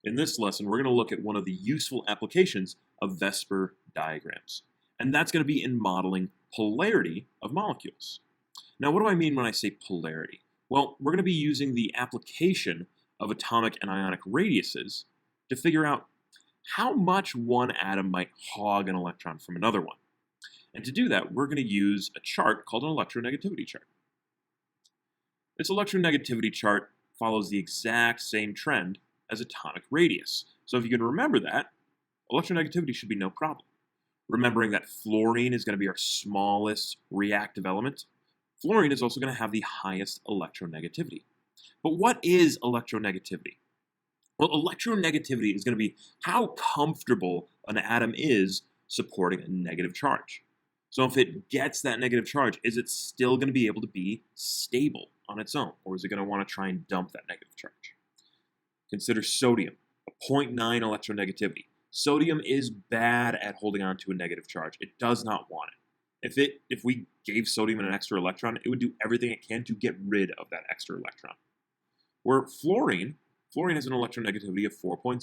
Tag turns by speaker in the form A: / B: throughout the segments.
A: In this lesson, we're going to look at one of the useful applications of VSEPR diagrams, and that's going to be in modeling polarity of molecules. Now, what do I mean when I say polarity? Well, we're going to be using the application of atomic and ionic radiuses to figure out how much one atom might hog an electron from another one. And to do that, we're going to use a chart called an electronegativity chart. This electronegativity chart follows the exact same trend as atomic radius. So if you can remember that, electronegativity should be no problem. Remembering that fluorine is going to be our smallest reactive element, fluorine is also going to have the highest electronegativity. But what is electronegativity? Well, electronegativity is going to be how comfortable an atom is supporting a negative charge. So if it gets that negative charge, is it still going to be able to be stable on its own? Or is it going to want to try and dump that negative charge? Consider sodium, a 0.9 electronegativity. Sodium is bad at holding on to a negative charge. It does not want it. If we gave sodium an extra electron, it would do everything it can to get rid of that extra electron. Where fluorine has an electronegativity of 4.0.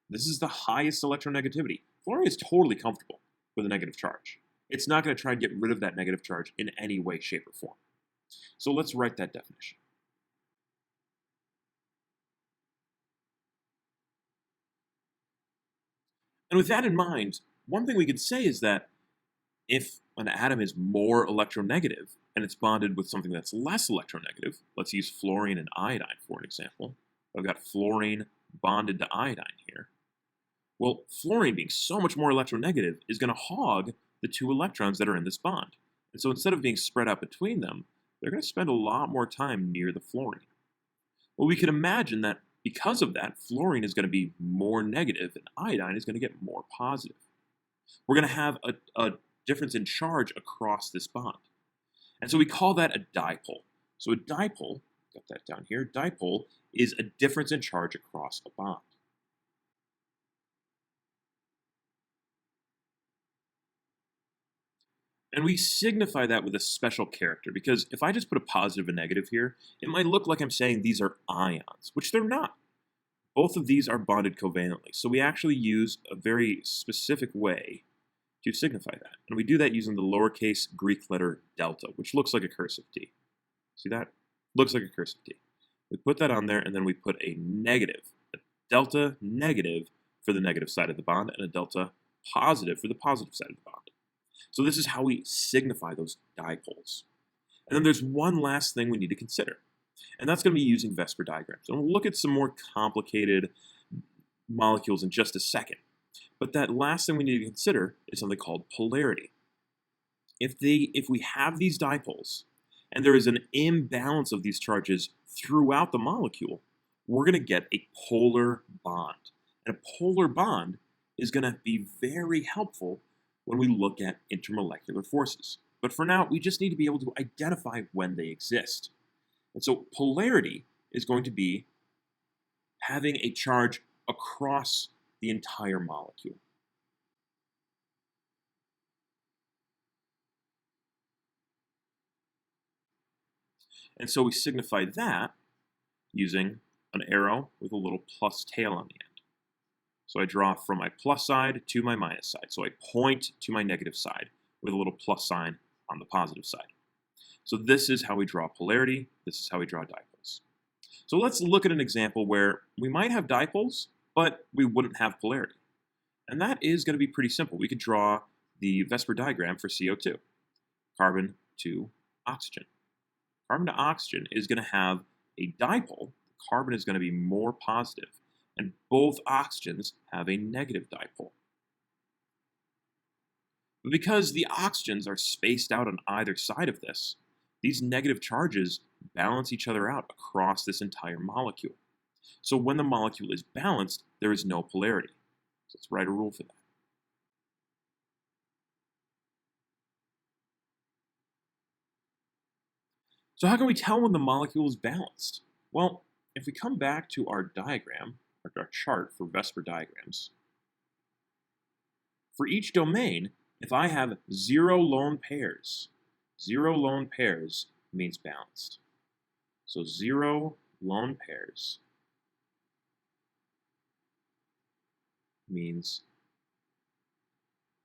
A: This is the highest electronegativity. Fluorine is totally comfortable with a negative charge. It's not going to try and get rid of that negative charge in any way, shape, or form. So let's write that definition. And with that in mind, one thing we could say is that if an atom is more electronegative and it's bonded with something that's less electronegative, let's use fluorine and iodine for an example. I've got fluorine bonded to iodine here. Well, fluorine being so much more electronegative is going to hog the two electrons that are in this bond. And so instead of being spread out between them, they're going to spend a lot more time near the fluorine. Well, we can imagine that because of that, fluorine is going to be more negative and iodine is going to get more positive. We're going to have a difference in charge across this bond. And so we call that a dipole. So a dipole, got that down here, dipole is a difference in charge across a bond. And we signify that with a special character, because if I just put a positive and negative here, it might look like I'm saying these are ions, which they're not. Both of these are bonded covalently, so we actually use a very specific way to signify that. And we do that using the lowercase Greek letter delta, which looks like a cursive T. See that? Looks like a cursive T. We put that on there, and then we put a negative, a delta negative for the negative side of the bond, and a delta positive for the positive side of the bond. So this is how we signify those dipoles. And then there's one last thing we need to consider, and that's going to be using VSEPR diagrams. And we'll look at some more complicated molecules in just a second. But that last thing we need to consider is something called polarity. If we have these dipoles, and there is an imbalance of these charges throughout the molecule, we're going to get a polar bond. And a polar bond is going to be very helpful when we look at intermolecular forces. But for now, we just need to be able to identify when they exist. And so polarity is going to be having a charge across the entire molecule. And so we signify that using an arrow with a little plus tail on the end. So I draw from my plus side to my minus side. So I point to my negative side with a little plus sign on the positive side. So this is how we draw polarity. This is how we draw dipoles. So let's look at an example where we might have dipoles, but we wouldn't have polarity. And that is going to be pretty simple. We could draw the VSEPR diagram for CO2, carbon to oxygen. Carbon to oxygen is going to have a dipole. Carbon is going to be more positive, and both oxygens have a negative dipole. But because the oxygens are spaced out on either side of this, these negative charges balance each other out across this entire molecule. So when the molecule is balanced, there is no polarity. So let's write a rule for that. So how can we tell when the molecule is balanced? Well, if we come back to our diagram, or our chart for VSEPR diagrams, for each domain, if I have zero lone pairs means balanced. So 0 lone pairs means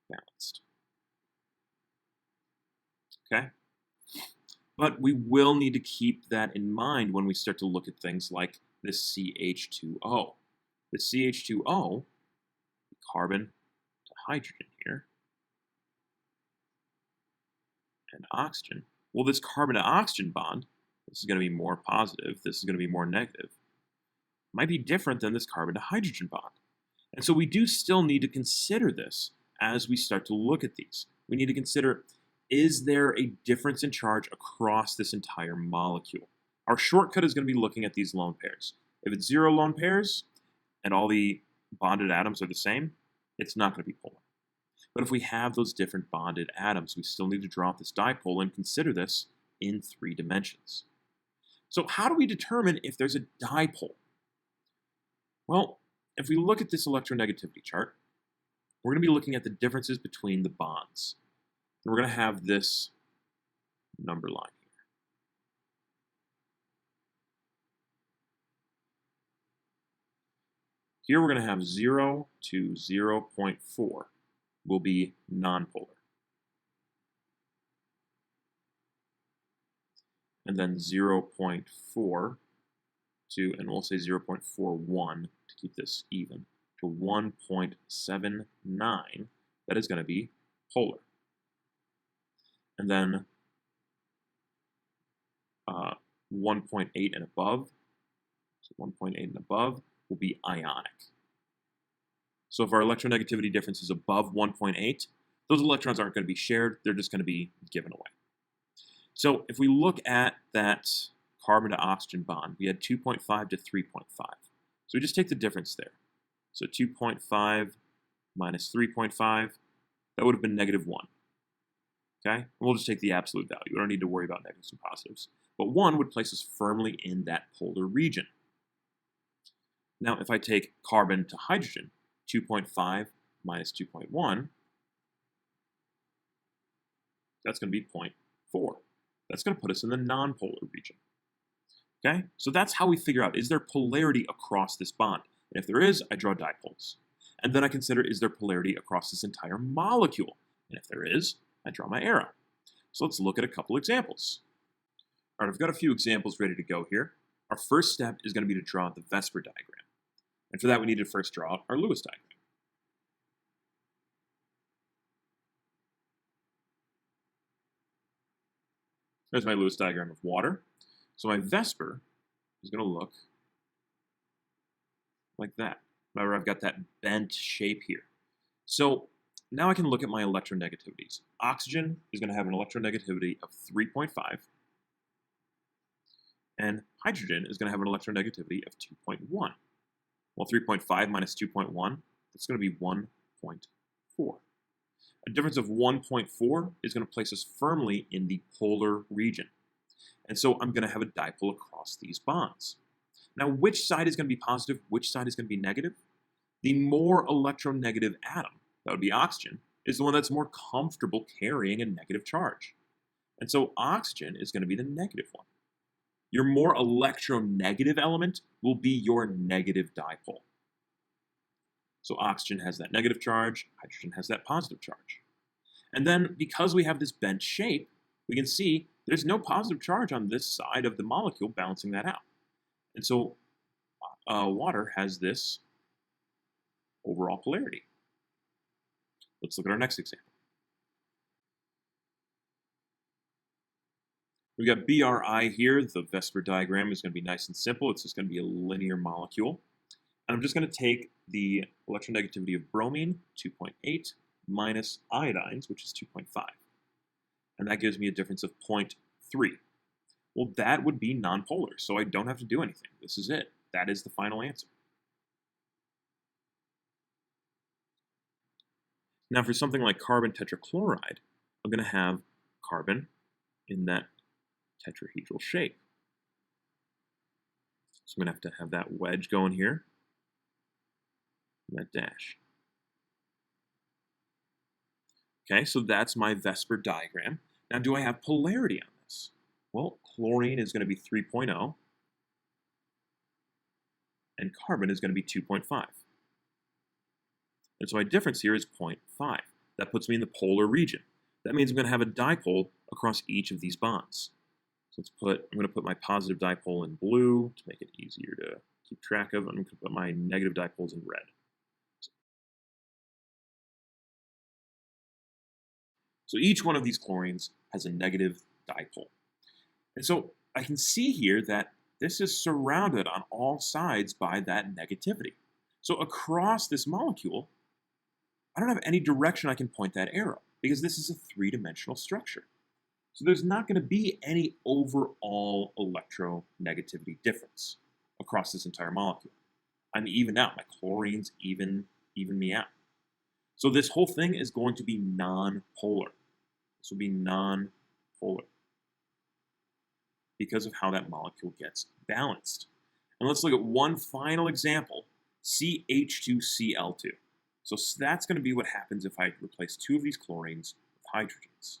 A: balanced. Okay? But we will need to keep that in mind when we start to look at things like this CH2O. The CH2O, carbon to hydrogen here, and oxygen. Well, this carbon to oxygen bond, this is going to be more positive, this is going to be more negative, might be different than this carbon to hydrogen bond. And so we do still need to consider this as we start to look at these. We need to consider, is there a difference in charge across this entire molecule? Our shortcut is going to be looking at these lone pairs. If it's 0 lone pairs and all the bonded atoms are the same, it's not going to be polar. But if we have those different bonded atoms, we still need to draw out this dipole and consider this in 3 dimensions. So how do we determine if there's a dipole? Well, if we look at this electronegativity chart, we're going to be looking at the differences between the bonds. And we're going to have this number line here. Here we're going to have 0 to 0.4 will be nonpolar. And then 0.4 to, and we'll say 0.41 to keep this even, to 1.79, that is going to be polar. And then 1.8 and above, so 1.8 and above will be ionic. So if our electronegativity difference is above 1.8, those electrons aren't going to be shared, they're just going to be given away. So if we look at that carbon to oxygen bond, we had 2.5 to 3.5. So we just take the difference there. So 2.5 minus 3.5, that would have been negative 1. Okay? And we'll just take the absolute value. We don't need to worry about negatives and positives. But 1 would place us firmly in that polar region. Now, if I take carbon to hydrogen, 2.5 minus 2.1, that's going to be 0.4. That's going to put us in the nonpolar region. Okay? So that's how we figure out, is there polarity across this bond? And if there is, I draw dipoles. And then I consider, is there polarity across this entire molecule? And if there is, I draw my arrow. So let's look at a couple examples. All right, I've got a few examples ready to go here. Our first step is going to be to draw the VSEPR diagram. And for that, we need to first draw out our Lewis diagram. There's my Lewis diagram of water. So my VSEPR is going to look like that. Remember, I've got that bent shape here. So now I can look at my electronegativities. Oxygen is going to have an electronegativity of 3.5. And hydrogen is going to have an electronegativity of 2.1. Well, 3.5 minus 2.1, that's going to be 1.4. A difference of 1.4 is going to place us firmly in the polar region. And so I'm going to have a dipole across these bonds. Now, which side is going to be positive? Which side is going to be negative? The more electronegative atom, that would be oxygen, is the one that's more comfortable carrying a negative charge. And so oxygen is going to be the negative one. Your more electronegative element will be your negative dipole. So oxygen has that negative charge, hydrogen has that positive charge. And then because we have this bent shape, we can see there's no positive charge on this side of the molecule balancing that out. And so water has this overall polarity. Let's look at our next example. We've got BRI here. The VSEPR diagram is going to be nice and simple. It's just going to be a linear molecule. And I'm just going to take the electronegativity of bromine, 2.8, minus iodines, which is 2.5. And that gives me a difference of 0.3. Well, that would be nonpolar, so I don't have to do anything. This is it. That is the final answer. Now, for something like carbon tetrachloride, I'm going to have carbon in that tetrahedral shape. So I'm going to have that wedge going here, and that dash. Okay, so that's my VSEPR diagram. Now, do I have polarity on this? Well, chlorine is going to be 3.0, and carbon is going to be 2.5. And so my difference here is 0.5. That puts me in the polar region. That means I'm going to have a dipole across each of these bonds. So I'm going to put my positive dipole in blue to make it easier to keep track of. I'm going to put my negative dipoles in red. So each one of these chlorines has a negative dipole. And so I can see here that this is surrounded on all sides by that negativity. So across this molecule, I don't have any direction I can point that arrow because this is a three-dimensional structure. So there's not going to be any overall electronegativity difference across this entire molecule. I'm evened out. My chlorines even me out. So this whole thing is going to be non-polar. This will be non-polar because of how that molecule gets balanced. And let's look at one final example, CH2Cl2. So that's going to be what happens if I replace two of these chlorines with hydrogens.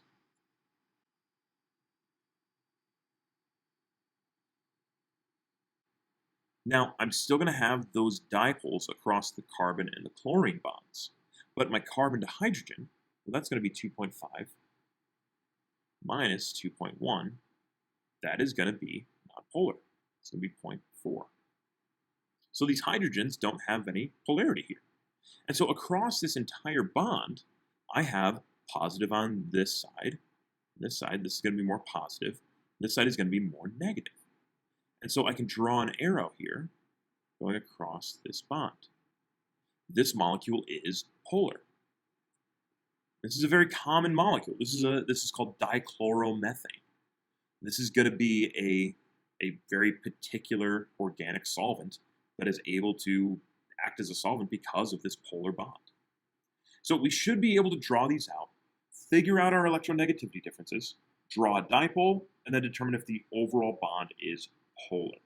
A: Now, I'm still going to have those dipoles across the carbon and the chlorine bonds. But my carbon to hydrogen, well, that's going to be 2.5 minus 2.1. That is going to be nonpolar. It's going to be 0.4. So these hydrogens don't have any polarity here. And so across this entire bond, I have positive on this side. This side, this is going to be more positive. This side is going to be more negative. And so I can draw an arrow here going across this bond. This molecule is polar. This is a very common molecule. This is called dichloromethane. This is going to be a very particular organic solvent that is able to act as a solvent because of this polar bond. So we should be able to draw these out, figure out our electronegativity differences, draw a dipole, and then determine if the overall bond is polar.